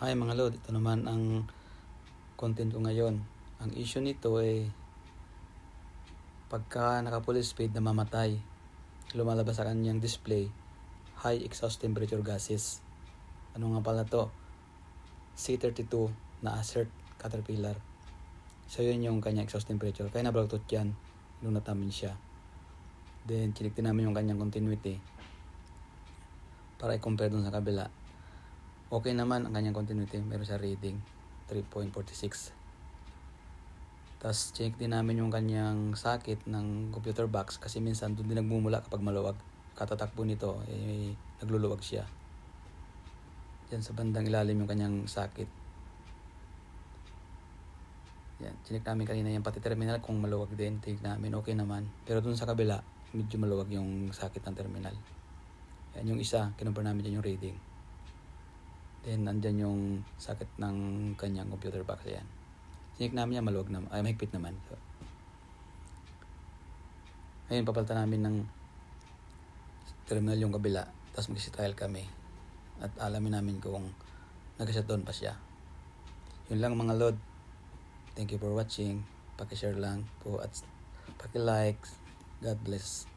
Hi mga lord, ito naman ang content ko ngayon. Ang issue nito ay pagka naka-full speed na mamatay, lumalabas sa kanyang display, high exhaust temperature gases. Ano nga pala to? C32 na Assert Caterpillar. So yun yung kanyang exhaust temperature. Kaya nabaluktot yan, lunat namin siya. Then chinik din namin yung kanyang continuity para i-compare dun sa kabila. Okay naman ang kanyang continuity, meron sa reading 3.46. Tapos check din namin yung kanyang socket ng computer box kasi minsan doon din nagmumula kapag maluwag. Katatakbo nito, nagluluwag siya. Diyan sa bandang ilalim yung kanyang socket. Yan, check namin kanina yung pati terminal kung maluwag din, check namin okay naman. Pero doon sa kabila, medyo maluwag yung socket ng terminal. Yan yung isa, kinumpara namin dyan yung reading. Then nandyan yung socket ng kanyang computer box. Yan. Sinik namin yan, maluwag naman, mahigpit naman. So, ngayon papalitan namin ng terminal yung kabila, tapos mag-trial kami at alamin namin kung nag-shutdown pa siya. Yun lang mga lord. Thank you for watching. Paki-share lang po at paki-like. God bless.